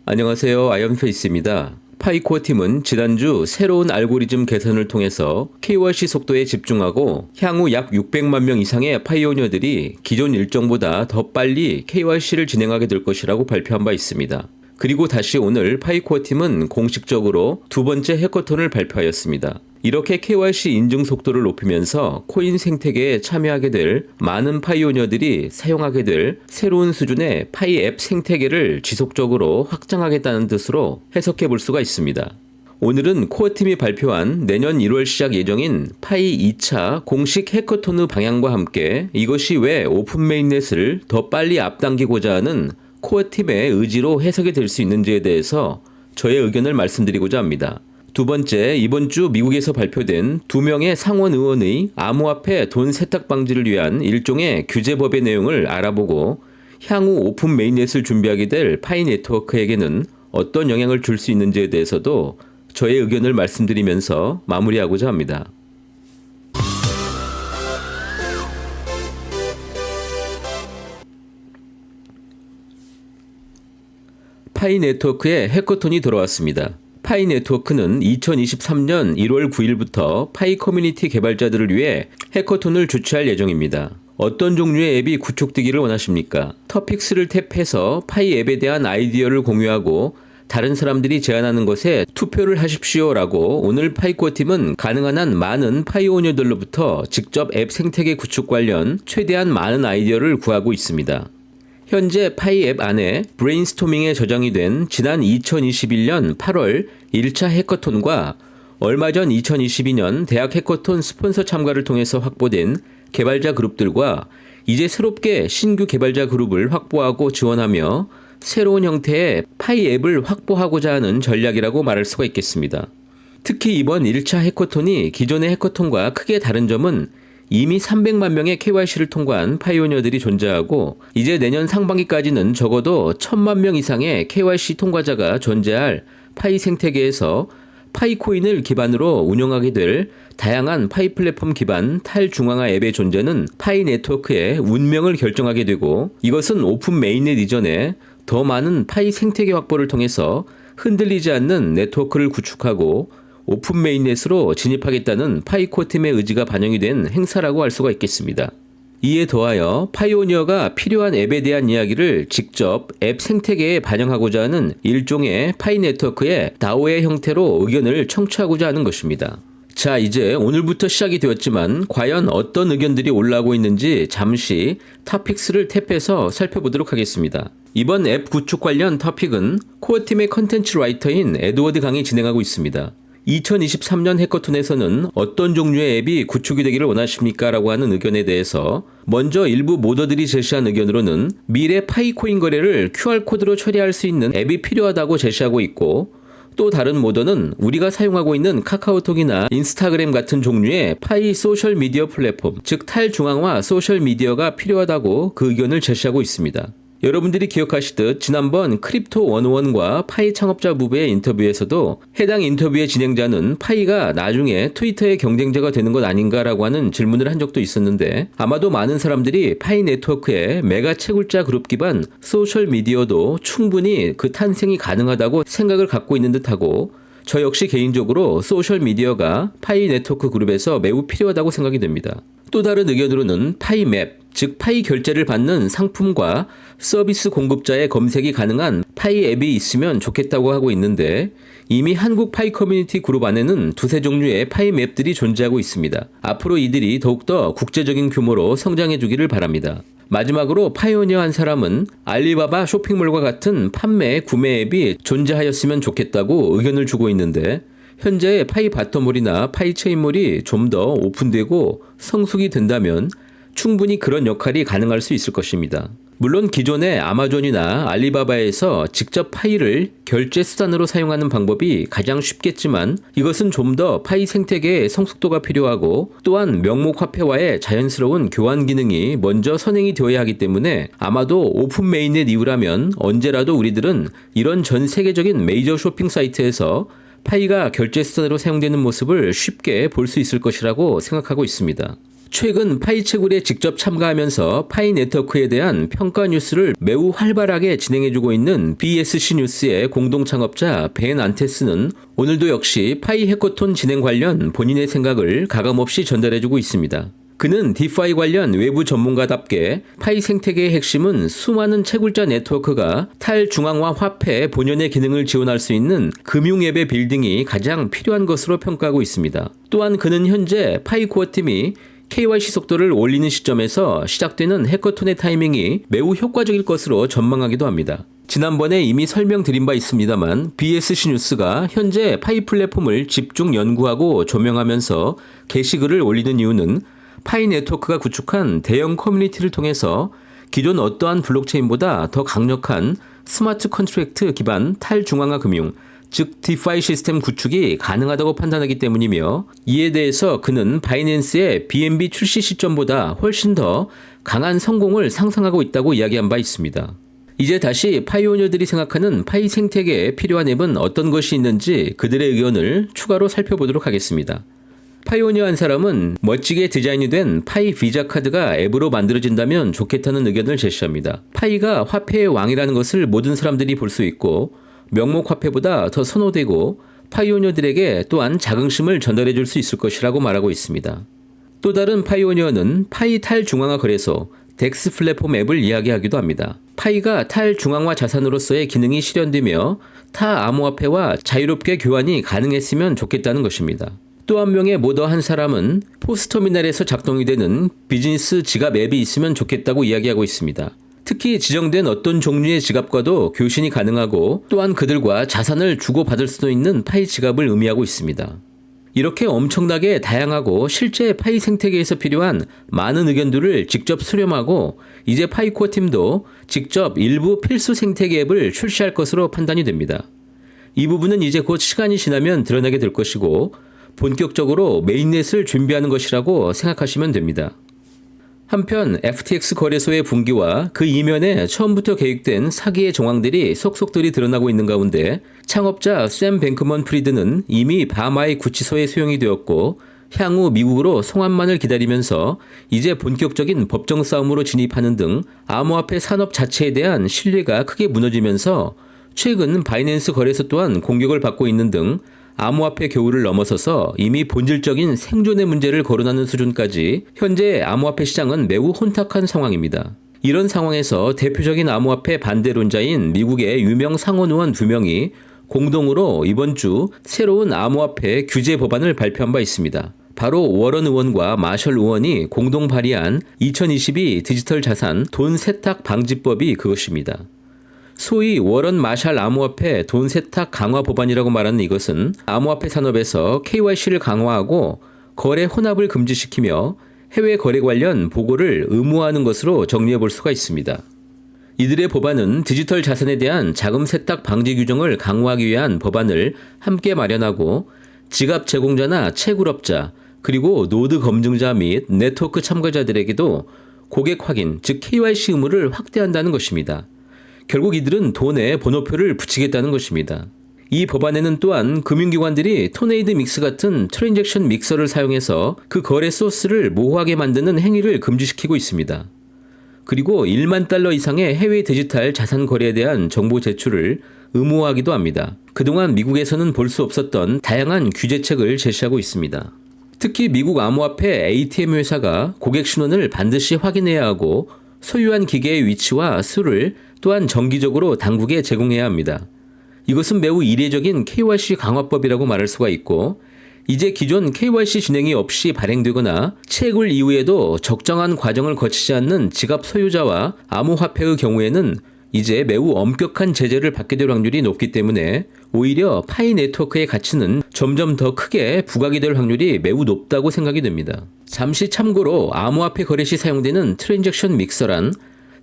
안녕하세요. 아이언페이스입니다. 파이코어 팀은 지난주 새로운 알고리즘 개선을 통해서 KYC 속도에 집중하고 향후 약 600만 명 이상의 파이오니어들이 기존 일정보다 더 빨리 KYC를 진행하게 될 것이라고 발표한 바 있습니다. 그리고 다시 오늘 파이코어 팀은 공식적으로 두 번째 해커톤을 발표하였습니다. 이렇게 KYC 인증 속도를 높이면서 코인 생태계에 참여하게 될 많은 파이오니어들이 사용하게 될 새로운 수준의 파이 앱 생태계를 지속적으로 확장하겠다는 뜻으로 해석해 볼 수가 있습니다. 오늘은 코어팀이 발표한 내년 1월 시작 예정인 파이 2차 공식 해커톤의 방향과 함께 이것이 왜 오픈 메인넷을 더 빨리 앞당기고자 하는 코어팀의 의지로 해석이 될 수 있는지에 대해서 저의 의견을 말씀드리고자 합니다. 두 번째, 이번 주 미국에서 발표된 2명의 상원 의원의 암호화폐 돈 세탁 방지를 위한 일종의 규제법의 내용을 알아보고 향후 오픈 메인넷을 준비하게 될 파이 네트워크에게는 어떤 영향을 줄 수 있는지에 대해서도 저의 의견을 말씀드리면서 마무리하고자 합니다. 파이 네트워크의 해커톤이 돌아왔습니다. 파이 네트워크는 2023년 1월 9일부터 파이 커뮤니티 개발자들을 위해 해커톤을 주최할 예정입니다. 어떤 종류의 앱이 구축되기를 원하십니까? 터픽스를 탭해서 파이 앱에 대한 아이디어를 공유하고 다른 사람들이 제안하는 것에 투표를 하십시오라고 오늘 파이코어 팀은 가능한 한 많은 파이오니어들로부터 직접 앱 생태계 구축 관련 최대한 많은 아이디어를 구하고 있습니다. 현재 파이 앱 안에 브레인스토밍에 저장이 된 지난 2021년 8월 1차 해커톤과 얼마 전 2022년 대학 해커톤 스폰서 참가를 통해서 확보된 개발자 그룹들과 이제 새롭게 신규 개발자 그룹을 확보하고 지원하며 새로운 형태의 파이 앱을 확보하고자 하는 전략이라고 말할 수가 있겠습니다. 특히 이번 1차 해커톤이 기존의 해커톤과 크게 다른 점은 이미 300만 명의 KYC를 통과한 파이오니어들이 존재하고 이제 내년 상반기까지는 적어도 1000만 명 이상의 KYC 통과자가 존재할 파이 생태계에서 파이코인을 기반으로 운영하게 될 다양한 파이 플랫폼 기반 탈중앙화 앱의 존재는 파이 네트워크의 운명을 결정하게 되고 이것은 오픈 메인넷 이전에 더 많은 파이 생태계 확보를 통해서 흔들리지 않는 네트워크를 구축하고 오픈 메인넷으로 진입하겠다는 파이코어 팀의 의지가 반영이 된 행사라고 할 수가 있겠습니다. 이에 더하여 파이오니어가 필요한 앱에 대한 이야기를 직접 앱 생태계에 반영하고자 하는 일종의 파이 네트워크의 DAO의 형태로 의견을 청취하고자 하는 것입니다. 자, 이제 오늘부터 시작이 되었지만 과연 어떤 의견들이 올라오고 있는지 잠시 토픽스를 탭해서 살펴보도록 하겠습니다. 이번 앱 구축 관련 토픽은 코어팀의 컨텐츠 라이터인 에드워드 강이 진행하고 있습니다. 2023년 해커톤에서는 어떤 종류의 앱이 구축이 되기를 원하십니까? 라고 하는 의견에 대해서 먼저 일부 모더들이 제시한 의견으로는 미래 파이코인 거래를 QR코드로 처리할 수 있는 앱이 필요하다고 제시하고 있고 또 다른 모더는 우리가 사용하고 있는 카카오톡이나 인스타그램 같은 종류의 파이 소셜 미디어 플랫폼, 즉 탈중앙화 소셜 미디어가 필요하다고 그 의견을 제시하고 있습니다. 여러분들이 기억하시듯 지난번 크립토 101과 파이 창업자 부부의 인터뷰에서도 해당 인터뷰의 진행자는 파이가 나중에 트위터의 경쟁자가 되는 것 아닌가라고 하는 질문을 한 적도 있었는데 아마도 많은 사람들이 파이 네트워크의 메가 채굴자 그룹 기반 소셜 미디어도 충분히 그 탄생이 가능하다고 생각을 갖고 있는 듯하고 저 역시 개인적으로 소셜 미디어가 파이 네트워크 그룹에서 매우 필요하다고 생각이 됩니다. 또 다른 의견으로는 파이 맵, 즉 파이 결제를 받는 상품과 서비스 공급자의 검색이 가능한 파이 앱이 있으면 좋겠다고 하고 있는데 이미 한국 파이 커뮤니티 그룹 안에는 두세 종류의 파이 맵들이 존재하고 있습니다. 앞으로 이들이 더욱더 국제적인 규모로 성장해 주기를 바랍니다. 마지막으로 파이오니어 한 사람은 알리바바 쇼핑몰과 같은 판매, 구매 앱이 존재하였으면 좋겠다고 의견을 주고 있는데 현재 파이 바텀몰이나 파이 체인몰이 좀 더 오픈되고 성숙이 된다면 충분히 그런 역할이 가능할 수 있을 것입니다. 물론 기존의 아마존이나 알리바바에서 직접 파이를 결제 수단으로 사용하는 방법이 가장 쉽겠지만 이것은 좀 더 파이 생태계의 성숙도가 필요하고 또한 명목 화폐와의 자연스러운 교환 기능이 먼저 선행이 되어야 하기 때문에 아마도 오픈 메인넷 이후라면 언제라도 우리들은 이런 전 세계적인 메이저 쇼핑 사이트에서 파이가 결제 수단으로 사용되는 모습을 쉽게 볼 수 있을 것이라고 생각하고 있습니다. 최근 파이 채굴에 직접 참가하면서 파이 네트워크에 대한 평가 뉴스를 매우 활발하게 진행해주고 있는 BSC 뉴스의 공동 창업자 벤 안테스는 오늘도 역시 파이 해커톤 진행 관련 본인의 생각을 가감없이 전달해주고 있습니다. 그는 디파이 관련 외부 전문가답게 파이 생태계의 핵심은 수많은 채굴자 네트워크가 탈중앙화 화폐 본연의 기능을 지원할 수 있는 금융예배 빌딩이 가장 필요한 것으로 평가하고 있습니다. 또한 그는 현재 파이 코어팀이 KYC 속도를 올리는 시점에서 시작되는 해커톤의 타이밍이 매우 효과적일 것으로 전망하기도 합니다. 지난번에 이미 설명드린 바 있습니다만 BSC 뉴스가 현재 파이 플랫폼을 집중 연구하고 조명하면서 게시글을 올리는 이유는 파이 네트워크가 구축한 대형 커뮤니티를 통해서 기존 어떠한 블록체인보다 더 강력한 스마트 컨트랙트 기반 탈중앙화 금융, 즉 디파이 시스템 구축이 가능하다고 판단하기 때문이며, 이에 대해서 그는 바이낸스의 BNB 출시 시점보다 훨씬 더 강한 성공을 상상하고 있다고 이야기한 바 있습니다. 이제 다시 파이오니어들이 생각하는 파이 생태계에 필요한 앱은 어떤 것이 있는지 그들의 의견을 추가로 살펴보도록 하겠습니다. 파이오니어 한 사람은 멋지게 디자인이 된 파이 비자 카드가 앱으로 만들어진다면 좋겠다는 의견을 제시합니다. 파이가 화폐의 왕이라는 것을 모든 사람들이 볼 수 있고 명목 화폐보다 더 선호되고 파이오니어들에게 또한 자긍심을 전달해 줄 수 있을 것이라고 말하고 있습니다. 또 다른 파이오니어는 파이 탈중앙화 거래소, 덱스 플랫폼 앱을 이야기하기도 합니다. 파이가 탈중앙화 자산으로서의 기능이 실현되며 타 암호화폐와 자유롭게 교환이 가능했으면 좋겠다는 것입니다. 또 한 명의 모더 한 사람은 포스터미널에서 작동이 되는 비즈니스 지갑 앱이 있으면 좋겠다고 이야기하고 있습니다. 특히 지정된 어떤 종류의 지갑과도 교신이 가능하고 또한 그들과 자산을 주고받을 수도 있는 파이 지갑을 의미하고 있습니다. 이렇게 엄청나게 다양하고 실제 파이 생태계에서 필요한 많은 의견들을 직접 수렴하고 이제 파이코어 팀도 직접 일부 필수 생태계 앱을 출시할 것으로 판단이 됩니다. 이 부분은 이제 곧 시간이 지나면 드러나게 될 것이고 본격적으로 메인넷을 준비하는 것이라고 생각하시면 됩니다. 한편 FTX 거래소의 붕괴와 그 이면에 처음부터 계획된 사기의 정황들이 속속들이 드러나고 있는 가운데 창업자 샘 뱅크먼 프리드는 이미 바마의 구치소에 수용이 되었고 향후 미국으로 송환만을 기다리면서 이제 본격적인 법정 싸움으로 진입하는 등 암호화폐 산업 자체에 대한 신뢰가 크게 무너지면서 최근 바이낸스 거래소 또한 공격을 받고 있는 등 암호화폐 교우를 넘어서서 이미 본질적인 생존의 문제를 거론하는 수준까지 현재 암호화폐 시장은 매우 혼탁한 상황입니다. 이런 상황에서 대표적인 암호화폐 반대론자인 미국의 유명 상원 의원 2명이 공동으로 이번 주 새로운 암호화폐 규제 법안을 발표한 바 있습니다. 바로 워런 의원과 마셜 의원이 공동 발의한 2022 디지털 자산 돈 세탁 방지법이 그것입니다. 소위 워런 마샬 암호화폐 돈 세탁 강화 법안이라고 말하는 이것은 암호화폐 산업에서 KYC를 강화하고 거래 혼합을 금지시키며 해외 거래 관련 보고를 의무화하는 것으로 정리해 볼 수가 있습니다. 이들의 법안은 디지털 자산에 대한 자금 세탁 방지 규정을 강화하기 위한 법안을 함께 마련하고 지갑 제공자나 채굴업자 그리고 노드 검증자 및 네트워크 참가자들에게도 고객 확인, 즉 KYC 의무를 확대한다는 것입니다. 결국 이들은 돈에 번호표를 붙이겠다는 것입니다. 이 법안에는 또한 금융기관들이 토네이드 믹스 같은 트랜잭션 믹서를 사용해서 그 거래 소스를 모호하게 만드는 행위를 금지시키고 있습니다. 그리고 1만 달러 이상의 해외 디지털 자산 거래에 대한 정보 제출을 의무화하기도 합니다. 그동안 미국에서는 볼 수 없었던 다양한 규제책을 제시하고 있습니다. 특히 미국 암호화폐 ATM 회사가 고객 신원을 반드시 확인해야 하고 소유한 기계의 위치와 수를 또한 정기적으로 당국에 제공해야 합니다. 이것은 매우 이례적인 KYC 강화법이라고 말할 수가 있고 이제 기존 KYC 진행이 없이 발행되거나 채굴 이후에도 적정한 과정을 거치지 않는 지갑 소유자와 암호화폐의 경우에는 이제 매우 엄격한 제재를 받게 될 확률이 높기 때문에 오히려 파이 네트워크의 가치는 점점 더 크게 부각이 될 확률이 매우 높다고 생각이 됩니다. 잠시 참고로 암호화폐 거래 시 사용되는 트랜잭션 믹서란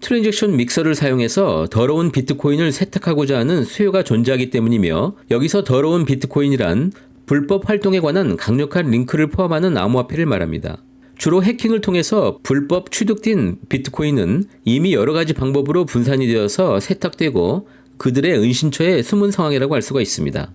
트랜잭션 믹서를 사용해서 더러운 비트코인을 세탁하고자 하는 수요가 존재하기 때문이며 여기서 더러운 비트코인이란 불법 활동에 관한 강력한 링크를 포함하는 암호화폐를 말합니다. 주로 해킹을 통해서 불법 취득된 비트코인은 이미 여러 가지 방법으로 분산이 되어서 세탁되고 그들의 은신처에 숨은 상황이라고 할 수가 있습니다.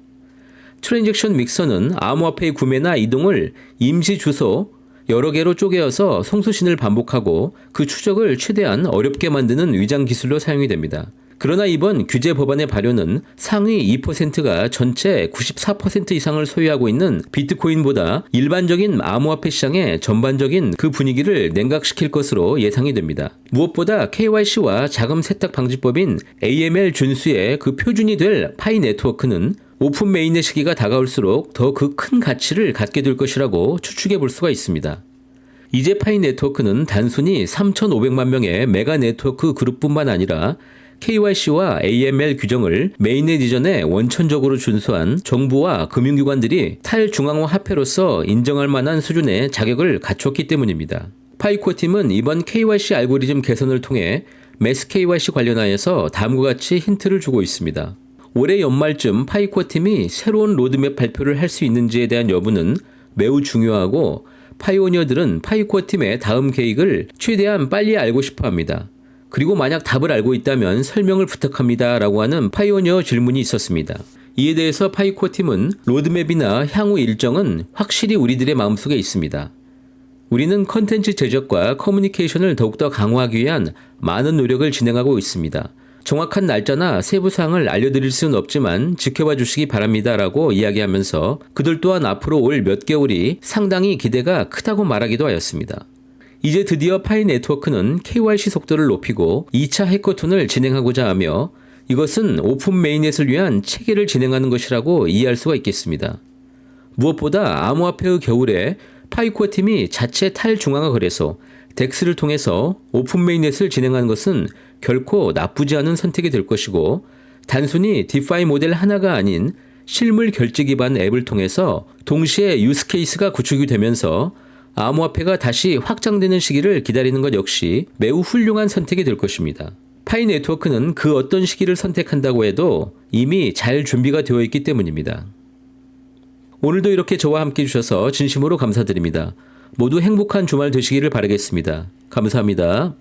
트랜잭션 믹서는 암호화폐의 구매나 이동을 임시 주소, 여러 개로 쪼개어서 송수신을 반복하고 그 추적을 최대한 어렵게 만드는 위장 기술로 사용이 됩니다. 그러나 이번 규제 법안의 발효는 상위 2%가 전체 94% 이상을 소유하고 있는 비트코인보다 일반적인 암호화폐 시장의 전반적인 그 분위기를 냉각시킬 것으로 예상이 됩니다. 무엇보다 KYC와 자금 세탁 방지법인 AML 준수의 그 표준이 될 파이 네트워크는 오픈 메인의 시기가 다가올수록 더 그 큰 가치를 갖게 될 것이라고 추측해 볼 수가 있습니다. 이제 파이 네트워크는 단순히 3,500만 명의 메가 네트워크 그룹뿐만 아니라 KYC와 AML 규정을 메인넷 이전에 원천적으로 준수한 정부와 금융기관들이 탈중앙화 화폐로서 인정할 만한 수준의 자격을 갖췄기 때문입니다. 파이코 팀은 이번 KYC 알고리즘 개선을 통해 매스 KYC 관련하여서 다음과 같이 힌트를 주고 있습니다. 올해 연말쯤 파이코 팀이 새로운 로드맵 발표를 할 수 있는지에 대한 여부는 매우 중요하고 파이오니어들은 파이코 팀의 다음 계획을 최대한 빨리 알고 싶어 합니다. 그리고 만약 답을 알고 있다면 설명을 부탁합니다 라고 하는 파이오니어 질문이 있었습니다. 이에 대해서 파이코 팀은 로드맵이나 향후 일정은 확실히 우리들의 마음속에 있습니다. 우리는 컨텐츠 제작과 커뮤니케이션을 더욱더 강화하기 위한 많은 노력을 진행하고 있습니다. 정확한 날짜나 세부 사항을 알려드릴 수는 없지만 지켜봐 주시기 바랍니다 라고 이야기하면서 그들 또한 앞으로 올 몇 개월이 상당히 기대가 크다고 말하기도 하였습니다. 이제 드디어 파이 네트워크는 KYC 속도를 높이고 2차 해커톤을 진행하고자 하며 이것은 오픈 메인넷을 위한 체계를 진행하는 것이라고 이해할 수가 있겠습니다. 무엇보다 암호화폐의 겨울에 파이코 팀이 자체 탈중앙화 거래소 덱스를 통해서 오픈 메인넷을 진행하는 것은 결코 나쁘지 않은 선택이 될 것이고 단순히 디파이 모델 하나가 아닌 실물 결제 기반 앱을 통해서 동시에 유스 케이스가 구축이 되면서 암호화폐가 다시 확장되는 시기를 기다리는 것 역시 매우 훌륭한 선택이 될 것입니다. 파이 네트워크는 그 어떤 시기를 선택한다고 해도 이미 잘 준비가 되어 있기 때문입니다. 오늘도 이렇게 저와 함께 해주셔서 진심으로 감사드립니다. 모두 행복한 주말 되시기를 바라겠습니다. 감사합니다.